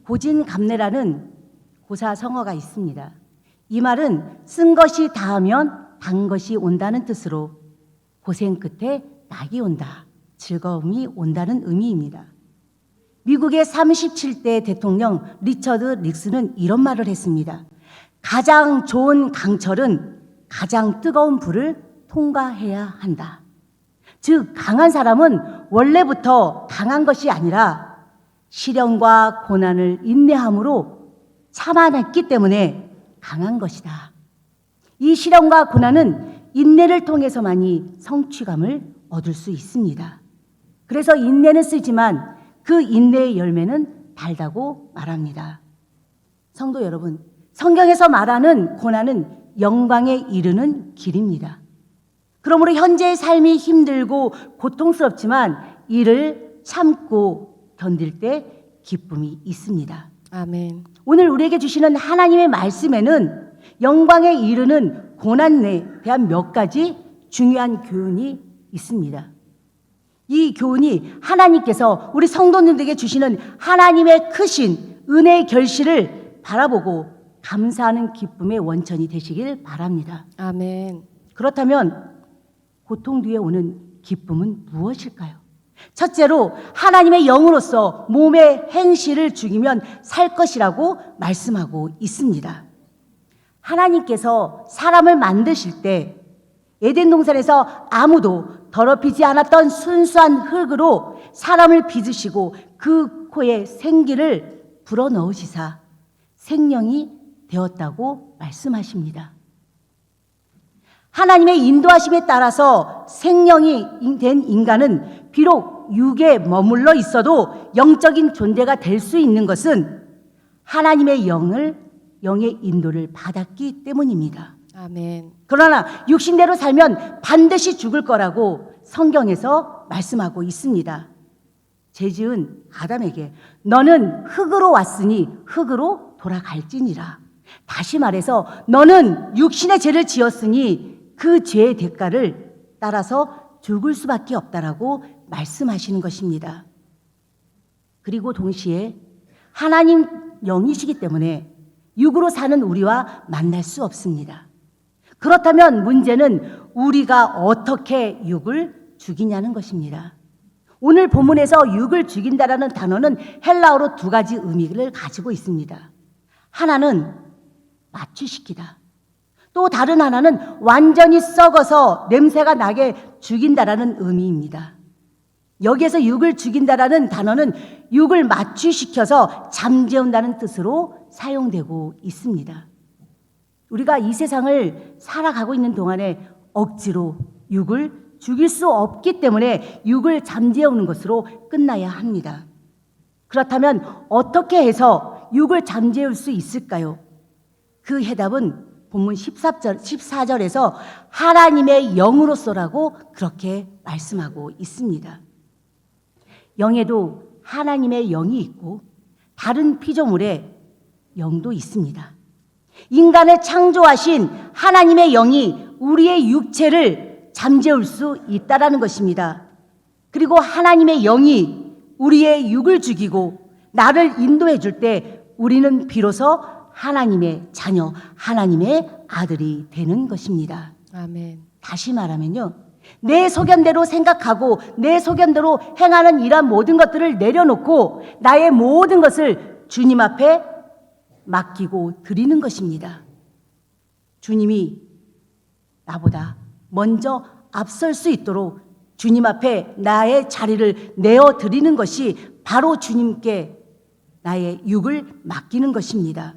고진감래라는 고사성어가 있습니다. 이 말은 쓴 것이 닿으면 단 것이 온다는 뜻으로 고생 끝에 낙이 온다, 즐거움이 온다는 의미입니다. 미국의 37대 대통령 리처드 닉슨은 이런 말을 했습니다. 가장 좋은 강철은 가장 뜨거운 불을 통과해야 한다. 즉, 강한 사람은 원래부터 강한 것이 아니라 시련과 고난을 인내함으로 참아냈기 때문에 강한 것이다. 이 시련과 고난은 인내를 통해서만이 성취감을 얻을 수 있습니다. 그래서 인내는 쓰지만 그 인내의 열매는 달다고 말합니다. 성도 여러분, 성경에서 말하는 고난은 영광에 이르는 길입니다. 그러므로 현재의 삶이 힘들고 고통스럽지만 이를 참고 견딜 때 기쁨이 있습니다. 아멘. 오늘 우리에게 주시는 하나님의 말씀에는 영광에 이르는 고난에 대한 몇 가지 중요한 교훈이 있습니다. 이 교훈이 하나님께서 우리 성도님들에게 주시는 하나님의 크신 은혜의 결실을 바라보고 감사하는 기쁨의 원천이 되시길 바랍니다. 아멘. 그렇다면 고통 뒤에 오는 기쁨은 무엇일까요? 첫째로 하나님의 영으로서 몸의 행실을 죽이면 살 것이라고 말씀하고 있습니다. 하나님께서 사람을 만드실 때 에덴 동산에서 아무도 더럽히지 않았던 순수한 흙으로 사람을 빚으시고 그 코에 생기를 불어넣으시사 생명이 되었다고 말씀하십니다. 하나님의 인도하심에 따라서 생명이 된 인간은 비록 육에 머물러 있어도 영적인 존재가 될 수 있는 것은 하나님의 영의 인도를 받았기 때문입니다. 아멘. 그러나 육신대로 살면 반드시 죽을 거라고 성경에서 말씀하고 있습니다. 죄지은 아담에게 너는 흙으로 왔으니 흙으로 돌아갈지니라. 다시 말해서 너는 육신의 죄를 지었으니 그 죄의 대가를 따라서 죽을 수밖에 없다라고 말씀하시는 것입니다. 그리고 동시에 하나님 영이시기 때문에 육으로 사는 우리와 만날 수 없습니다. 그렇다면 문제는 우리가 어떻게 육을 죽이냐는 것입니다. 오늘 본문에서 육을 죽인다라는 단어는 헬라어로 두 가지 의미를 가지고 있습니다. 하나는 마취시키다. 또 다른 하나는 완전히 썩어서 냄새가 나게 죽인다라는 의미입니다. 여기에서 육을 죽인다라는 단어는 육을 마취시켜서 잠재운다는 뜻으로 사용되고 있습니다. 우리가 이 세상을 살아가고 있는 동안에 억지로 육을 죽일 수 없기 때문에 육을 잠재우는 것으로 끝나야 합니다. 그렇다면 어떻게 해서 육을 잠재울 수 있을까요? 그 해답은 본문 14절에서 하나님의 영으로서라고 그렇게 말씀하고 있습니다. 영에도 하나님의 영이 있고 다른 피조물의 영도 있습니다. 인간을 창조하신 하나님의 영이 우리의 육체를 잠재울 수 있다라는 것입니다. 그리고 하나님의 영이 우리의 육을 죽이고 나를 인도해 줄 때 우리는 비로소 하나님의 자녀, 하나님의 아들이 되는 것입니다. 아멘. 다시 말하면요, 내 소견대로 생각하고 내 소견대로 행하는 이러한 모든 것들을 내려놓고 나의 모든 것을 주님 앞에 맡기고 드리는 것입니다. 주님이 나보다 먼저 앞설 수 있도록 주님 앞에 나의 자리를 내어 드리는 것이 바로 주님께 나의 육을 맡기는 것입니다.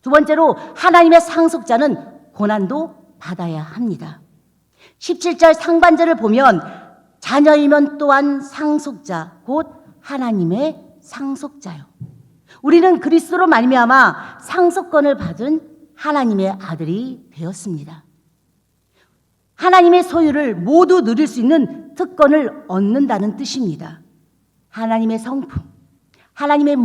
두 번째로 하나님의 상속자는 고난도 받아야 합니다. 17절 상반절을 보면 자녀이면 또한 상속자 곧 하나님의 상속자요. 우리는 그리스도로 말미암아 상속권을 받은 하나님의 아들이 되었습니다. 하나님의 소유를 모두 누릴 수 있는 특권을 얻는다는 뜻입니다. 하나님의 성품, 하나님의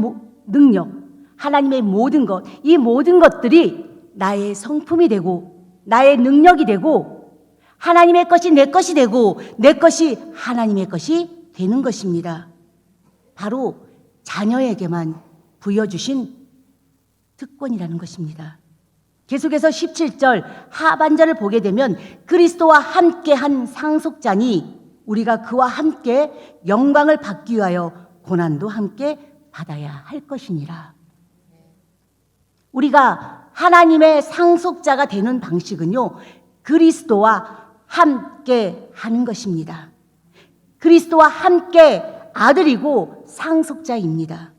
능력, 하나님의 모든 것, 이 모든 것들이 나의 성품이 되고 나의 능력이 되고 하나님의 것이 내 것이 되고 내 것이 하나님의 것이 되는 것입니다. 바로 자녀에게만 부여주신 특권이라는 것입니다. 계속해서 17절 하반절을 보게 되면 그리스도와 함께한 상속자니 우리가 그와 함께 영광을 받기 위하여 고난도 함께 받아야 할 것이니라. 우리가 하나님의 상속자가 되는 방식은요, 그리스도와 함께 하는 것입니다. 그리스도와 함께 아들이고 상속자입니다.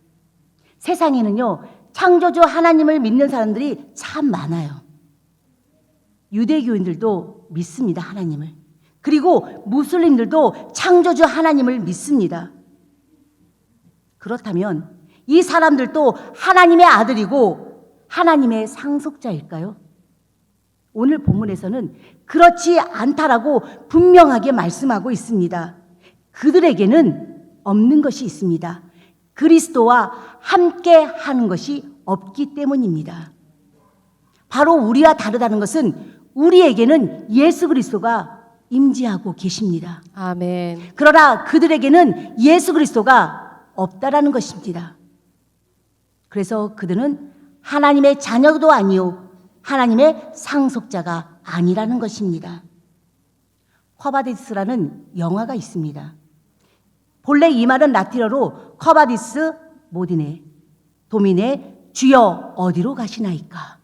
세상에는요, 창조주 하나님을 믿는 사람들이 참 많아요. 유대교인들도 믿습니다, 하나님을. 그리고 무슬림들도 창조주 하나님을 믿습니다. 그렇다면 이 사람들도 하나님의 아들이고 하나님의 상속자일까요? 오늘 본문에서는 그렇지 않다라고 분명하게 말씀하고 있습니다. 그들에게는 없는 것이 있습니다. 그리스도와 함께 하는 것이 없기 때문입니다. 바로 우리와 다르다는 것은 우리에게는 예수 그리스도가 임재하고 계십니다. 아멘. 그러나 그들에게는 예수 그리스도가 없다라는 것입니다. 그래서 그들은 하나님의 자녀도 아니요 하나님의 상속자가 아니라는 것입니다. 쿼바디스라는 영화가 있습니다. 본래 이 말은 라틴어로 쿼바디스 모디네 도미네 주여 어디로 가시나이까.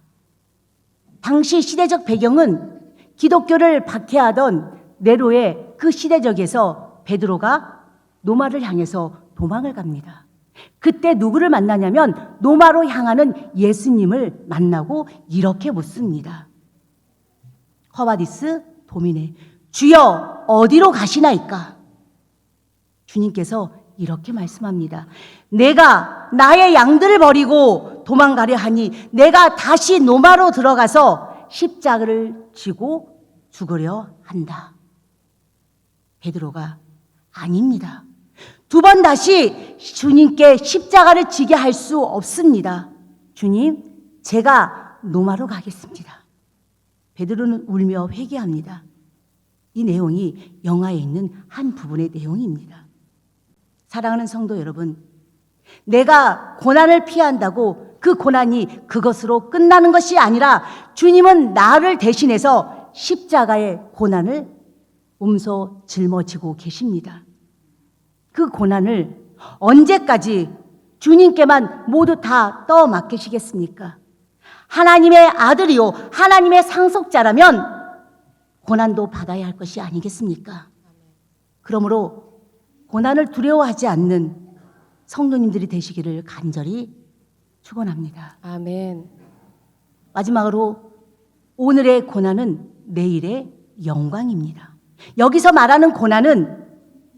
당시 시대적 배경은 기독교를 박해하던 네로의 그 시대적에서 베드로가 노마를 향해서 도망을 갑니다. 그때 누구를 만나냐면 노마로 향하는 예수님을 만나고 이렇게 묻습니다. 쿼바디스 도미네 주여 어디로 가시나이까. 주님께서 이렇게 말씀합니다. 내가 나의 양들을 버리고 도망가려 하니 내가 다시 노마로 들어가서 십자가를 지고 죽으려 한다. 베드로가 아닙니다. 두 번 다시 주님께 십자가를 지게 할 수 없습니다. 주님, 제가 노마로 가겠습니다. 베드로는 울며 회개합니다. 이 내용이 영화에 있는 한 부분의 내용입니다. 사랑하는 성도 여러분, 내가 고난을 피한다고 그 고난이 그것으로 끝나는 것이 아니라 주님은 나를 대신해서 십자가의 고난을 몸소 짊어지고 계십니다. 그 고난을 언제까지 주님께만 모두 다 떠맡기시겠습니까? 하나님의 아들이요 하나님의 상속자라면 고난도 받아야 할 것이 아니겠습니까? 그러므로 고난을 두려워하지 않는 성도님들이 되시기를 간절히 축원합니다. 아멘. 마지막으로 오늘의 고난은 내일의 영광입니다. 여기서 말하는 고난은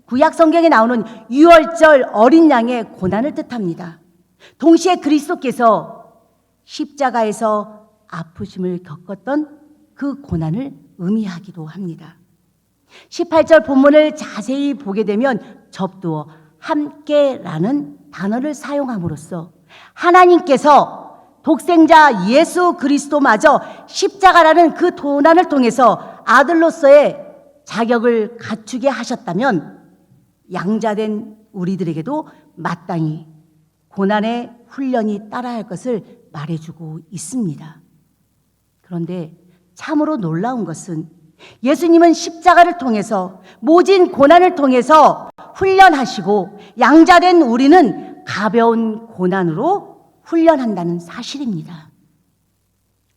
구약 성경에 나오는 유월절 어린 양의 고난을 뜻합니다. 동시에 그리스도께서 십자가에서 아프심을 겪었던 그 고난을 의미하기도 합니다. 18절 본문을 자세히 보게 되면 접두어 함께라는 단어를 사용함으로써 하나님께서 독생자 예수 그리스도마저 십자가라는 그 고난을 통해서 아들로서의 자격을 갖추게 하셨다면 양자된 우리들에게도 마땅히 고난의 훈련이 따라야 할 것을 말해주고 있습니다. 그런데 참으로 놀라운 것은 예수님은 십자가를 통해서 모진 고난을 통해서 훈련하시고 양자된 우리는 가벼운 고난으로 훈련한다는 사실입니다.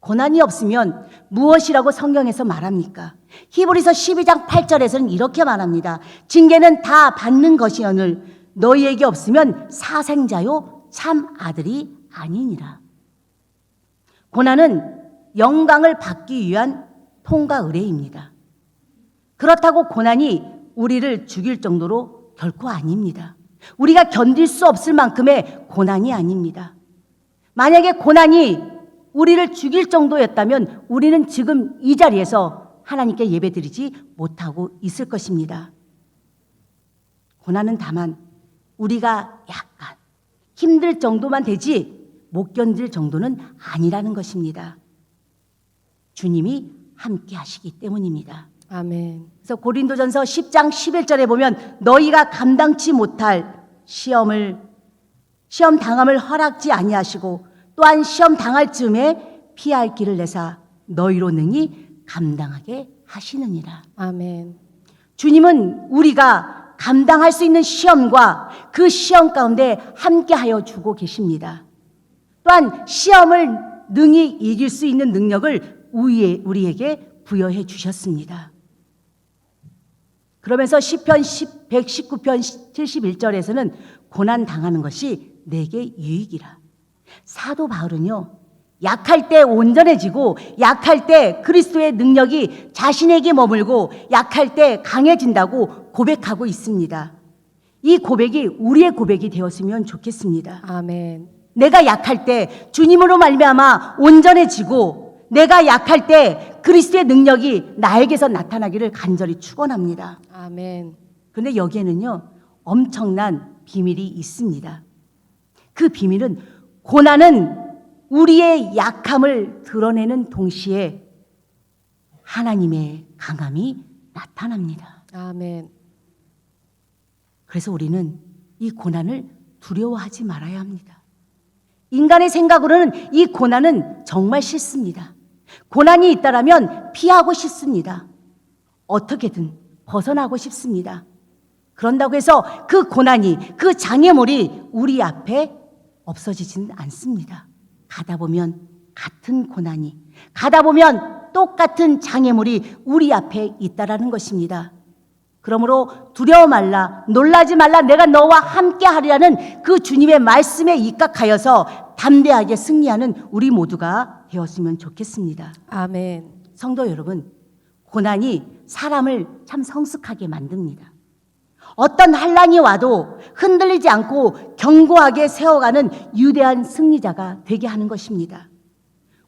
고난이 없으면 무엇이라고 성경에서 말합니까? 히브리서 12장 8절에서는 이렇게 말합니다. 징계는 다 받는 것이오늘 너희에게 없으면 사생자요 참 아들이 아니니라. 고난은 영광을 받기 위한 통과 의례입니다. 그렇다고 고난이 우리를 죽일 정도로 결코 아닙니다. 우리가 견딜 수 없을 만큼의 고난이 아닙니다. 만약에 고난이 우리를 죽일 정도였다면 우리는 지금 이 자리에서 하나님께 예배드리지 못하고 있을 것입니다. 고난은 다만 우리가 약간 힘들 정도만 되지 못 견딜 정도는 아니라는 것입니다. 주님이 함께 하시기 때문입니다. 아멘. 그래서 고린도전서 10장 11절에 보면 너희가 감당치 못할 시험을 시험 당함을 허락지 아니하시고 또한 시험 당할 즈음에 피할 길을 내사 너희로 능히 감당하게 하시느니라. 아멘. 주님은 우리가 감당할 수 있는 시험과 그 시험 가운데 함께하여 주고 계십니다. 또한 시험을 능히 이길 수 있는 능력을 우리에게 부여해 주셨습니다. 그러면서 시편 119편 71절에서는 고난 당하는 것이 내게 유익이라. 사도 바울은요, 약할 때 온전해지고 약할 때 그리스도의 능력이 자신에게 머물고 약할 때 강해진다고 고백하고 있습니다. 이 고백이 우리의 고백이 되었으면 좋겠습니다. 아멘. 내가 약할 때 주님으로 말미암아 온전해지고 내가 약할 때 그리스도의 능력이 나에게서 나타나기를 간절히 축원합니다. 아멘. 그런데 여기에는요, 엄청난 비밀이 있습니다. 그 비밀은 고난은 우리의 약함을 드러내는 동시에 하나님의 강함이 나타납니다. 아멘. 그래서 우리는 이 고난을 두려워하지 말아야 합니다. 인간의 생각으로는 이 고난은 정말 싫습니다. 고난이 있다라면 피하고 싶습니다. 어떻게든 벗어나고 싶습니다. 그런다고 해서 그 고난이, 그 장애물이 우리 앞에 없어지지는 않습니다. 가다 보면 같은 고난이, 가다 보면 똑같은 장애물이 우리 앞에 있다라는 것입니다. 그러므로 두려워 말라, 놀라지 말라, 내가 너와 함께 하리라는 그 주님의 말씀에 입각하여서 담대하게 승리하는 우리 모두가 되었으면 좋겠습니다. 아멘. 성도 여러분, 고난이 사람을 참 성숙하게 만듭니다. 어떤 환난이 와도 흔들리지 않고 견고하게 세워가는 위대한 승리자가 되게 하는 것입니다.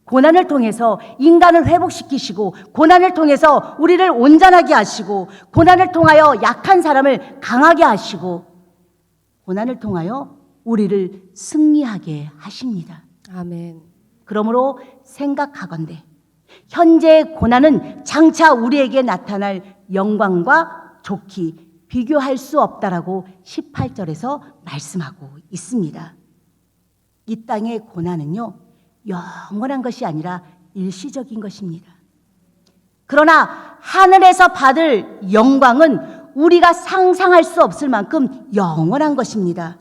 고난을 통해서 인간을 회복시키시고 고난을 통해서 우리를 온전하게 하시고 고난을 통하여 약한 사람을 강하게 하시고 고난을 통하여 우리를 승리하게 하십니다. 아멘. 그러므로 생각하건대 현재의 고난은 장차 우리에게 나타날 영광과 좋기 비교할 수 없다라고 18절에서 말씀하고 있습니다. 이 땅의 고난은요, 영원한 것이 아니라 일시적인 것입니다. 그러나 하늘에서 받을 영광은 우리가 상상할 수 없을 만큼 영원한 것입니다.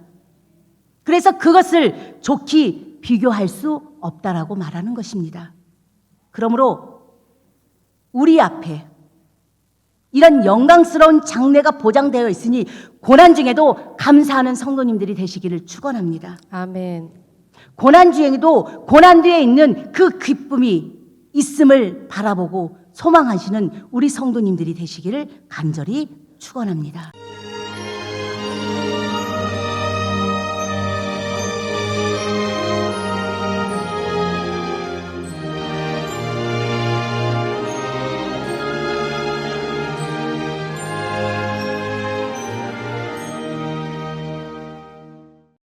그래서 그것을 좋게 비교할 수 없다라고 말하는 것입니다. 그러므로 우리 앞에 이런 영광스러운 장래가 보장되어 있으니 고난 중에도 감사하는 성도님들이 되시기를 축원합니다. 아멘. 고난 중에도 고난 뒤에 있는 그 기쁨이 있음을 바라보고 소망하시는 우리 성도님들이 되시기를 간절히 축원합니다.